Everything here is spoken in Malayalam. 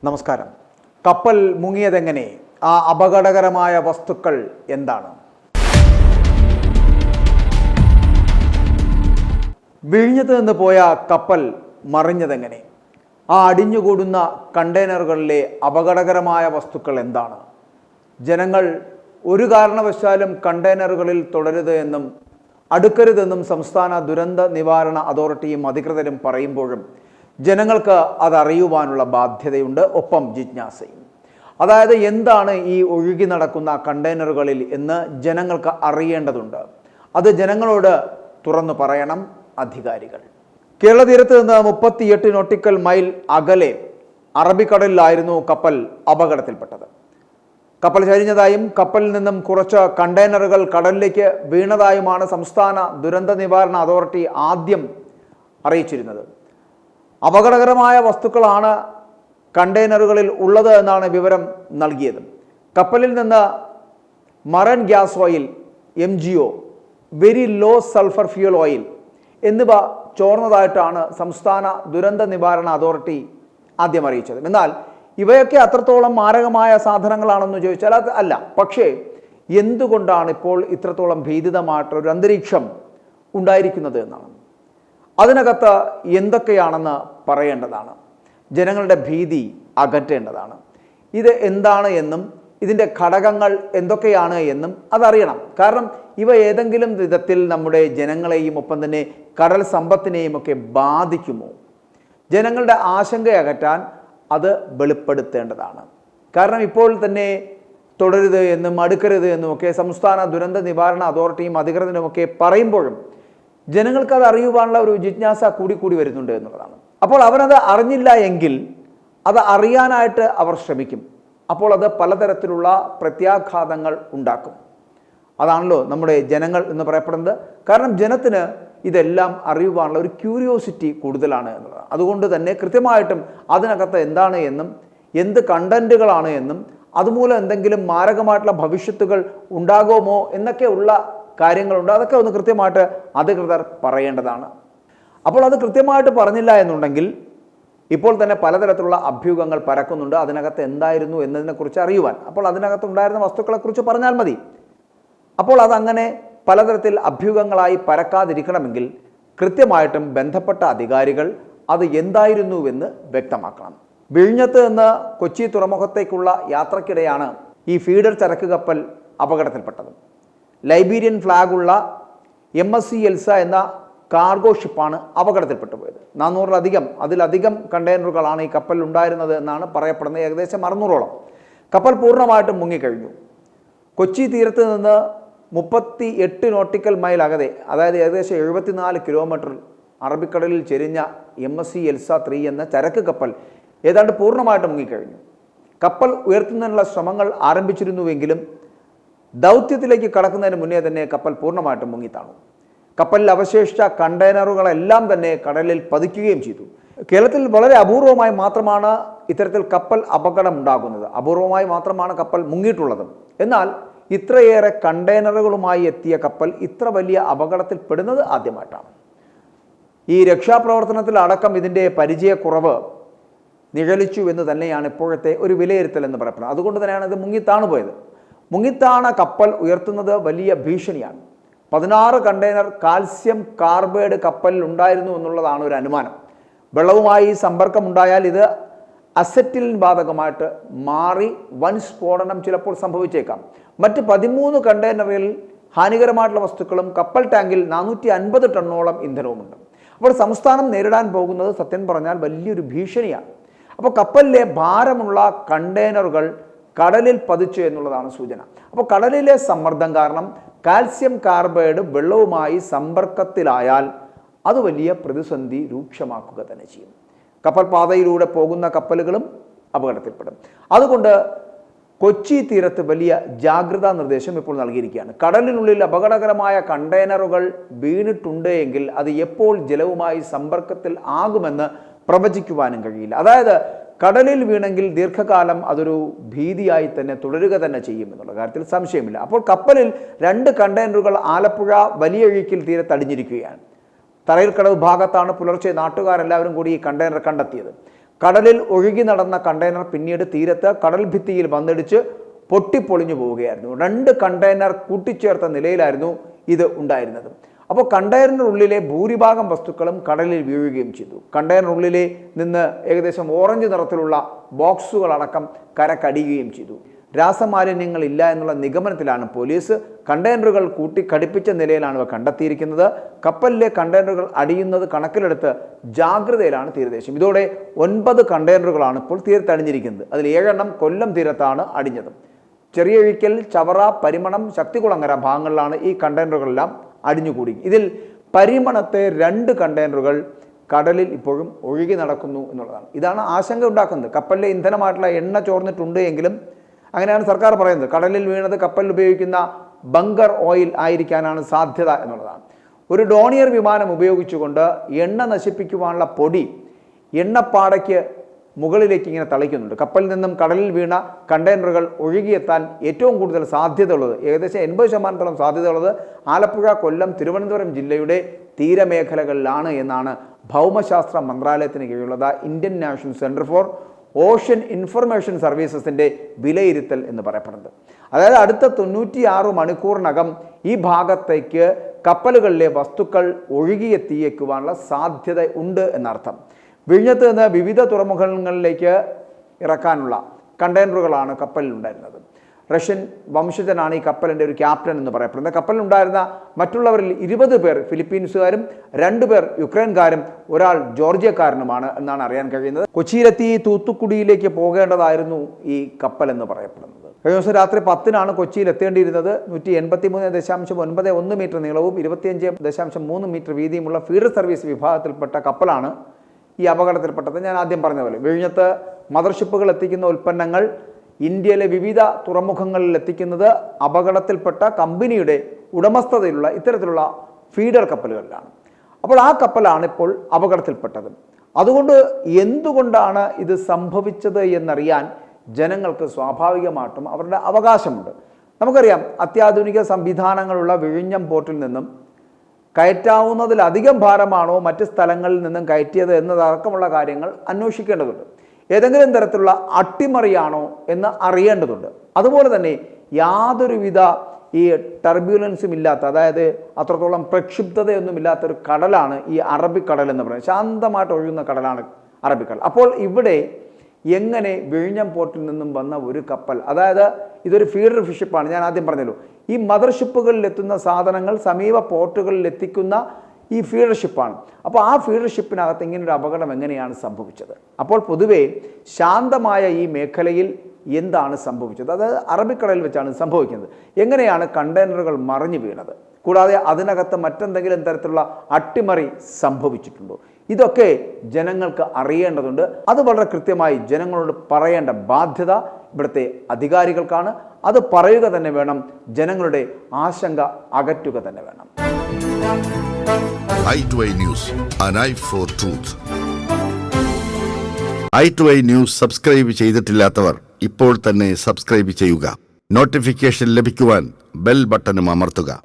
നമസ്കാരം. കപ്പൽ മുങ്ങിയതെങ്ങനെ? ആ അപകടകരമായ വസ്തുക്കൾ എന്താണ്? വിഴിഞ്ഞത്ത് നിന്ന് പോയ കപ്പൽ മറിഞ്ഞതെങ്ങനെ? ആ അടിഞ്ഞുകൂടുന്ന കണ്ടെയ്നറുകളിലെ അപകടകരമായ വസ്തുക്കൾ എന്താണ്? ജനങ്ങൾ ഒരു കാരണവശാലും കണ്ടെയ്നറുകളിൽ തുടരുത് എന്നും അടുക്കരുതെന്നും സംസ്ഥാന ദുരന്ത നിവാരണ അതോറിറ്റിയും അധികൃതരും പറയുമ്പോഴും ജനങ്ങൾക്ക് അതറിയുവാനുള്ള ബാധ്യതയുണ്ട്, ഒപ്പം ജിജ്ഞാസയും. അതായത് എന്താണ് ഈ ഒഴുകി നടക്കുന്ന കണ്ടെയ്നറുകളിൽ എന്ന് ജനങ്ങൾക്ക് അറിയേണ്ടതുണ്ട്. അത് ജനങ്ങളോട് തുറന്നു പറയണം അധികാരികൾ. കേരള തീരത്ത് നിന്ന് 38 നോട്ടിക്കൽ മൈൽ അകലെ അറബിക്കടലിലായിരുന്നു കപ്പൽ അപകടത്തിൽപ്പെട്ടത്. കപ്പൽ ചരിഞ്ഞതായും കപ്പലിൽ നിന്നും കുറച്ച് കണ്ടെയ്നറുകൾ കടലിലേക്ക് വീണതായുമാണ് സംസ്ഥാന ദുരന്ത നിവാരണ അതോറിറ്റി ആദ്യം അറിയിച്ചിരുന്നത്. അപകടകരമായ വസ്തുക്കളാണ് കണ്ടെയ്നറുകളിൽ ഉള്ളത് എന്നാണ് വിവരം നൽകിയത്. കപ്പലിൽ നിന്ന് marine gas oil, MGO, very low sulphur fuel oil എന്നിവ ചോർന്നതായിട്ടാണ് സംസ്ഥാന ദുരന്ത നിവാരണ അതോറിറ്റി ആദ്യം അറിയിച്ചത്. എന്നാൽ ഇവയൊക്കെ അത്രത്തോളം മാരകമായ സാധനങ്ങളാണെന്ന് ചോദിച്ചാൽ അത് അല്ല. പക്ഷേ എന്തുകൊണ്ടാണ് ഇപ്പോൾ ഇത്രത്തോളം ഭീതിതമായിട്ടൊരു അന്തരീക്ഷം ഉണ്ടായിരിക്കുന്നത് എന്നാണ്. അതിനകത്ത് എന്തൊക്കെയാണെന്ന് പറയേണ്ടതാണ്. ജനങ്ങളുടെ ഭീതി അകറ്റേണ്ടതാണ്. ഇത് എന്താണ് എന്നും ഇതിൻ്റെ ഘടകങ്ങൾ എന്തൊക്കെയാണ് എന്നും അതറിയണം. കാരണം ഇവ ഏതെങ്കിലും വിധത്തിൽ നമ്മുടെ ജനങ്ങളെയും ഒപ്പം തന്നെ കടൽ സമ്പത്തിനെയും ഒക്കെ ബാധിക്കുമോ? ജനങ്ങളുടെ ആശങ്ക അകറ്റാൻ അത് വെളിപ്പെടുത്തേണ്ടതാണ്. കാരണം ഇപ്പോൾ തന്നെ തുടരുത് എന്നും അടുക്കരുത് എന്നുമൊക്കെ സംസ്ഥാന ദുരന്ത നിവാരണ അതോറിറ്റിയും അധികൃതരുമൊക്കെ പറയുമ്പോഴും ജനങ്ങൾക്ക് അത് അറിയുവാനുള്ള ഒരു ജിജ്ഞാസ കൂടി വരുന്നുണ്ട് എന്നുള്ളതാണ്. അപ്പോൾ അവരത് അറിഞ്ഞില്ല എങ്കിൽ അത് അറിയാനായിട്ട് അവർ ശ്രമിക്കും. അപ്പോൾ അത് പലതരത്തിലുള്ള പ്രത്യാഘാതങ്ങൾ ഉണ്ടാക്കും. അതാണല്ലോ നമ്മുടെ ജനങ്ങൾ എന്ന് പറയപ്പെടുന്നത്. കാരണം ജനത്തിന് ഇതെല്ലാം അറിയുവാനുള്ള ഒരു ക്യൂരിയോസിറ്റി കൂടുതലാണ് എന്നുള്ളതാണ്. അതുകൊണ്ട് തന്നെ കൃത്യമായിട്ടും അതിനകത്ത് എന്താണ് എന്നും എന്ത് കണ്ടന്റുകളാണ് എന്നും അതുമൂലം എന്തെങ്കിലും മാരകമായിട്ടുള്ള ഭവിഷ്യത്തുകൾ ഉണ്ടാകുമോ എന്നൊക്കെ ഉള്ള കാര്യങ്ങളുണ്ട്. അതൊക്കെ ഒന്ന് കൃത്യമായിട്ട് അധികൃതർ പറയേണ്ടതാണ്. അപ്പോൾ അത് കൃത്യമായിട്ട് പറഞ്ഞില്ല എന്നുണ്ടെങ്കിൽ ഇപ്പോൾ തന്നെ പലതരത്തിലുള്ള അഭ്യൂഹങ്ങൾ പരക്കുന്നുണ്ട്. അതിനകത്ത് എന്തായിരുന്നു എന്നതിനെക്കുറിച്ച് അറിയുവാൻ. അപ്പോൾ അതിനകത്തുണ്ടായിരുന്ന വസ്തുക്കളെക്കുറിച്ച് പറഞ്ഞാൽ മതി. അപ്പോൾ അതങ്ങനെ പലതരത്തിൽ അഭ്യൂഹങ്ങളായി പരക്കാതിരിക്കണമെങ്കിൽ കൃത്യമായിട്ടും ബന്ധപ്പെട്ട അധികാരികൾ അത് എന്തായിരുന്നുവെന്ന് വ്യക്തമാക്കണം. വിഴിഞ്ഞത്ത് നിന്ന് കൊച്ചി തുറമുഖത്തേക്കുള്ള യാത്രക്കിടെയാണ് ഈ ഫീഡർ ചരക്ക് കപ്പൽ അപകടത്തിൽപ്പെട്ടത്. ലൈബീരിയൻ ഫ്ലാഗുള്ള MSC എൽസ എന്ന കാർഗോ ഷിപ്പാണ് അപകടത്തിൽപ്പെട്ടു പോയത്. 400-ലധികം അതിലധികം കണ്ടെയ്നറുകളാണ് ഈ കപ്പലിൽ ഉണ്ടായിരുന്നത് എന്നാണ് പറയപ്പെടുന്നത്. ഏകദേശം 600ഓളം. കപ്പൽ പൂർണ്ണമായിട്ടും മുങ്ങിക്കഴിഞ്ഞു. കൊച്ചി തീരത്ത് നിന്ന് 38 നോട്ടിക്കൽ മൈൽ അകലെ, അതായത് ഏകദേശം 74 കിലോമീറ്റർ അറബിക്കടലിൽ ചെരിഞ്ഞ MSC എൽസ 3 എന്ന ചരക്ക് കപ്പൽ ഏതാണ്ട് പൂർണ്ണമായിട്ടും മുങ്ങിക്കഴിഞ്ഞു. കപ്പൽ ഉയർത്തുന്നതിനുള്ള ശ്രമങ്ങൾ ആരംഭിച്ചിരുന്നുവെങ്കിലും ദൗത്യത്തിലേക്ക് കടക്കുന്നതിന് മുന്നേ തന്നെ കപ്പൽ പൂർണ്ണമായിട്ടും മുങ്ങിത്താണു. കപ്പലിൽ അവശേഷിച്ച കണ്ടെയ്നറുകളെല്ലാം തന്നെ കടലിൽ പതിക്കുകയും ചെയ്തു. കേരളത്തിൽ വളരെ അപൂർവമായി മാത്രമാണ് ഇത്തരത്തിൽ കപ്പൽ അപകടം ഉണ്ടാകുന്നത്. അപൂർവമായി മാത്രമാണ് കപ്പൽ മുങ്ങിയിട്ടുള്ളത്. എന്നാൽ ഇത്രയേറെ കണ്ടെയ്നറുകളുമായി എത്തിയ കപ്പൽ ഇത്ര വലിയ അപകടത്തിൽപ്പെടുന്നത് ആദ്യമായിട്ടാണ്. ഈ രക്ഷാപ്രവർത്തനത്തിൽ അടക്കം ഇതിൻ്റെ പരിചയക്കുറവ് നിഴലിച്ചു എന്ന് തന്നെയാണ് ഇപ്പോഴത്തെ ഒരു വിലയിരുത്തൽ എന്ന് പറയപ്പെടുന്നത്. അതുകൊണ്ട് തന്നെയാണ് ഇത് മുങ്ങിത്താണുപോയത്. മുങ്ങിത്താണ കപ്പൽ ഉയർത്തുന്നത് വലിയ ഭീഷണിയാണ്. 16 കണ്ടെയ്നർ കാൽസ്യം കാർബൈഡ് കപ്പലിൽ ഉണ്ടായിരുന്നു എന്നുള്ളതാണ് ഒരു അനുമാനം. വെള്ളവുമായി സമ്പർക്കമുണ്ടായാൽ ഇത് അസറ്റിലിൻ ബാധകമായിട്ട് മാറി വൻ സ്ഫോടനം ചിലപ്പോൾ സംഭവിച്ചേക്കാം. മറ്റ് 13 കണ്ടെയ്നറിൽ ഹാനികരമായിട്ടുള്ള വസ്തുക്കളും കപ്പൽ ടാങ്കിൽ 450 ടണ്ണോളം ഇന്ധനവുമുണ്ട്. അപ്പോൾ സംസ്ഥാനം നേരിടാൻ പോകുന്നത് സത്യം പറഞ്ഞാൽ വലിയൊരു ഭീഷണിയാണ്. അപ്പോൾ കപ്പലിലെ ഭാരമുള്ള കണ്ടെയ്നറുകൾ കടലിൽ പതിച്ചു എന്നുള്ളതാണ് സൂചന. അപ്പോൾ കടലിലെ സമ്മർദ്ദം കാരണം കാൽസ്യം കാർബൈഡ് വെള്ളവുമായി സമ്പർക്കത്തിലായാൽ അത് വലിയ പ്രതിസന്ധി രൂക്ഷമാക്കുക തന്നെ ചെയ്യും. കപ്പൽ പാതയിലൂടെ പോകുന്ന കപ്പലുകളും അപകടത്തിൽപ്പെടും. അതുകൊണ്ട് കൊച്ചി തീരത്ത് വലിയ ജാഗ്രതാ നിർദ്ദേശം ഇപ്പോൾ നൽകിയിരിക്കുകയാണ്. കടലിനുള്ളിൽ അപകടകരമായ കണ്ടെയ്നറുകൾ വീണിട്ടുണ്ട് എങ്കിൽ അത് എപ്പോൾ ജലവുമായി സമ്പർക്കത്തിൽ ആകുമെന്ന് പ്രവചിക്കുവാനും കഴിയില്ല. അതായത് കടലിൽ വീണെങ്കിൽ ദീർഘകാലം അതൊരു ഭീതിയായി തന്നെ തുടരുക തന്നെ ചെയ്യുമെന്നുള്ള കാര്യത്തിൽ സംശയമില്ല. അപ്പോൾ കപ്പലിൽ 2 കണ്ടെയ്നറുകൾ ആലപ്പുഴ വലിയഴീക്കിൽ തീരത്തടിഞ്ഞിരിക്കുകയാണ്. തറയിൽക്കടവ് ഭാഗത്താണ് പുലർച്ചെ നാട്ടുകാരെല്ലാവരും കൂടി ഈ കണ്ടെയ്നർ കണ്ടെത്തിയത്. കടലിൽ ഒഴുകി നടന്ന കണ്ടെയ്നർ പിന്നീട് തീരത്ത് കടൽ ഭിത്തിയിൽ വന്നിടിച്ച് പൊട്ടിപ്പൊളിഞ്ഞു പോവുകയായിരുന്നു. 2 കണ്ടെയ്നർ കൂട്ടിച്ചേർത്ത നിലയിലായിരുന്നു ഇത് ഉണ്ടായിരുന്നത്. അപ്പോൾ കണ്ടെയ്നറിനുള്ളിലെ ഭൂരിഭാഗം വസ്തുക്കളും കടലിൽ വീഴുകയും ചെയ്തു. കണ്ടെയ്നറിനുള്ളിലെ നിന്ന് ഏകദേശം ഓറഞ്ച് നിറത്തിലുള്ള ബോക്സുകളടക്കം കരക്കടിയുകയും ചെയ്തു. രാസമാലിന്യങ്ങൾ ഇല്ല എന്നുള്ള നിഗമനത്തിലാണ് പോലീസ്. കണ്ടെയ്നറുകൾ കൂട്ടിക്കടിപ്പിച്ച നിലയിലാണ് ഇവ കണ്ടെത്തിയിരിക്കുന്നത്. കപ്പലിലെ കണ്ടെയ്നറുകൾ അടിയുന്നത് കണക്കിലെടുത്ത് ജാഗ്രതയിലാണ് തീരദേശം. ഇതോടെ 9 കണ്ടെയ്നറുകളാണ് ഇപ്പോൾ തീരത്തടിഞ്ഞിരിക്കുന്നത്. അതിൽ 7 എണ്ണം കൊല്ലം തീരത്താണ് അടിഞ്ഞത്. ചെറിയൊഴിക്കൽ, ചവറ, പരിമണം, ശക്തികുളങ്ങര ഭാഗങ്ങളിലാണ് ഈ കണ്ടെയ്നറുകളെല്ലാം അടിഞ്ഞുകൂടി. ഇതിൽ പരിമണത്തെ 2 കണ്ടെയ്നറുകൾ കടലിൽ ഇപ്പോഴും ഒഴുകി നടക്കുന്നു എന്നുള്ളതാണ്. ഇതാണ് ആശങ്ക ഉണ്ടാക്കുന്നത്. കപ്പലിലെ ഇന്ധനമായിട്ടുള്ള എണ്ണ ചോർന്നിട്ടുണ്ട് എങ്കിലും, അങ്ങനെയാണ് സർക്കാർ പറയുന്നത്, കടലിൽ വീണത് കപ്പലിൽ ഉപയോഗിക്കുന്ന ബങ്കർ ഓയിൽ ആയിരിക്കാനാണ് സാധ്യത എന്നുള്ളതാണ്. ഒരു ഡോണിയർ വിമാനം ഉപയോഗിച്ചുകൊണ്ട് എണ്ണ നശിപ്പിക്കുവാനുള്ള പൊടി എണ്ണപ്പാടയ്ക്ക് മുകളിലേക്ക് ഇങ്ങനെ തളിക്കുന്നുണ്ട്. കപ്പലിൽ നിന്നും കടലിൽ വീണ കണ്ടെയ്നറുകൾ ഒഴുകിയെത്താൻ ഏറ്റവും കൂടുതൽ സാധ്യതയുള്ളത്, ഏകദേശം 80% സാധ്യതയുള്ളത് ആലപ്പുഴ, കൊല്ലം, തിരുവനന്തപുരം ജില്ലയുടെ തീരമേഖലകളിലാണ് എന്നാണ് ഭൗമശാസ്ത്ര മന്ത്രാലയത്തിന് കീഴിലുള്ള Indian National Centre for Ocean Information സർവീസസിൻ്റെ വിലയിരുത്തൽ എന്ന് പറയപ്പെടുന്നത്. അതായത് അടുത്ത 96 മണിക്കൂറിനകം ഈ ഭാഗത്തേക്ക് കപ്പലുകളിലെ വസ്തുക്കൾ ഒഴുകിയെത്തിയേക്കുവാനുള്ള സാധ്യത ഉണ്ട് എന്നർത്ഥം. വിഴിഞ്ഞത്ത് നിന്ന് വിവിധ തുറമുഖങ്ങളിലേക്ക് ഇറക്കാനുള്ള കണ്ടെയ്നറുകളാണ് കപ്പലിലുണ്ടായിരുന്നത്. റഷ്യൻ വംശജനാണ് ഈ കപ്പലിൻ്റെ ഒരു ക്യാപ്റ്റൻ എന്ന് പറയപ്പെടുന്നത്. കപ്പലിലുണ്ടായിരുന്ന മറ്റുള്ളവരിൽ 20 പേർ ഫിലിപ്പീൻസുകാരും 2 പേർ യുക്രൈൻകാരും 1 ജോർജിയക്കാരനുമാണ് എന്നാണ് അറിയാൻ കഴിയുന്നത്. കൊച്ചിയിലെത്തി തൂത്തുക്കുടിയിലേക്ക് പോകേണ്ടതായിരുന്നു ഈ കപ്പൽ എന്ന് പറയപ്പെടുന്നത്. കഴിഞ്ഞ ദിവസം രാത്രി 10-നാണ് കൊച്ചിയിൽ എത്തേണ്ടിയിരുന്നത്. 183.91 മീറ്റർ നീളവും 25.3 മീറ്റർ വീതിയുമുള്ള ഫീഡർ സർവീസ് വിഭാഗത്തിൽപ്പെട്ട കപ്പലാണ് ഈ അപകടത്തിൽപ്പെട്ടത്. ഞാൻ ആദ്യം പറഞ്ഞ പോലെ വിഴിഞ്ഞത്ത് മദർഷിപ്പുകൾ എത്തിക്കുന്ന ഉൽപ്പന്നങ്ങൾ ഇന്ത്യയിലെ വിവിധ തുറമുഖങ്ങളിൽ എത്തിക്കുന്നത് അപകടത്തിൽപ്പെട്ട കമ്പനിയുടെ ഉടമസ്ഥതയിലുള്ള ഇത്തരത്തിലുള്ള ഫീഡർ കപ്പലുകളിലാണ്. അപ്പോൾ ആ കപ്പലാണ് ഇപ്പോൾ അപകടത്തിൽപ്പെട്ടത്. അതുകൊണ്ട് എന്തുകൊണ്ടാണ് ഇത് സംഭവിച്ചത് എന്നറിയാൻ ജനങ്ങൾക്ക് സ്വാഭാവികമായിട്ടും അവരുടെ അവകാശമുണ്ട്. നമുക്കറിയാം, അത്യാധുനിക സംവിധാനങ്ങളുള്ള വിഴിഞ്ഞം പോർട്ടിൽ നിന്നും കയറ്റാവുന്നതിലധികം ഭാരമാണോ മറ്റ് സ്ഥലങ്ങളിൽ നിന്നും കയറ്റിയത് എന്നതടക്കമുള്ള കാര്യങ്ങൾ അന്വേഷിക്കേണ്ടതുണ്ട്. ഏതെങ്കിലും തരത്തിലുള്ള അട്ടിമറിയാണോ എന്ന് അറിയേണ്ടതുണ്ട്. അതുപോലെ തന്നെ യാതൊരുവിധ ഈ ടർബ്യുലൻസും ഇല്ലാത്ത, അതായത് അത്രത്തോളം പ്രക്ഷുബ്ധതയൊന്നുമില്ലാത്തൊരു കടലാണ് ഈ അറബിക്കടൽ എന്ന് പറയുന്നത്. ശാന്തമായിട്ട് ഒഴുകുന്ന കടലാണ് അറബിക്കടൽ. അപ്പോൾ ഇവിടെ എങ്ങനെ വിഴിഞ്ഞം പോർട്ടിൽ നിന്നും വന്ന ഒരു കപ്പൽ, അതായത് ഇതൊരു ഫീഡർ ഷിപ്പാണ്, ഞാൻ ആദ്യം പറഞ്ഞല്ലോ, ഈ മദർഷിപ്പുകളിൽ എത്തുന്ന സാധനങ്ങൾ സമീപ പോർട്ടുകളിൽ എത്തിക്കുന്ന ഈ ഫീഡർ ഷിപ്പാണ്. അപ്പോൾ ആ ഫീഡർ ഷിപ്പിനകത്ത് ഇങ്ങനൊരു അപകടം എങ്ങനെയാണ് സംഭവിച്ചത്? അപ്പോൾ പൊതുവെ ശാന്തമായ ഈ മേഖലയിൽ എന്താണ് സംഭവിച്ചത്? അത് അറബിക്കടലിൽ വെച്ചാണ് സംഭവിക്കുന്നത്. എങ്ങനെയാണ് കണ്ടെയ്നറുകൾ മറിഞ്ഞു വീണത്? കൂടാതെ അതിനകത്ത് മറ്റെന്തെങ്കിലും തരത്തിലുള്ള അട്ടിമറി സംഭവിച്ചിട്ടുണ്ടോ? ഇതൊക്കെ ജനങ്ങൾക്ക് അറിയേണ്ടതുണ്ട്. അത് വളരെ കൃത്യമായി ജനങ്ങളോട് പറയേണ്ട ബാധ്യത ഇവിടുത്തെ അധികാരികൾക്കാണ്. അത് പറയുക തന്നെ വേണം. ജനങ്ങളുടെ ആശങ്ക അകറ്റുക തന്നെ വേണം. i2i News, an eye for truth. i2i News subscribe ചെയ്തിട്ടില്ലാത്തവർ ഇപ്പോൾ തന്നെ സബ്സ്ക്രൈബ് ചെയ്യുക. നോട്ടിഫിക്കേഷൻ ലഭിക്കുവാൻ ബെൽ ബട്ടണും അമർത്തുക.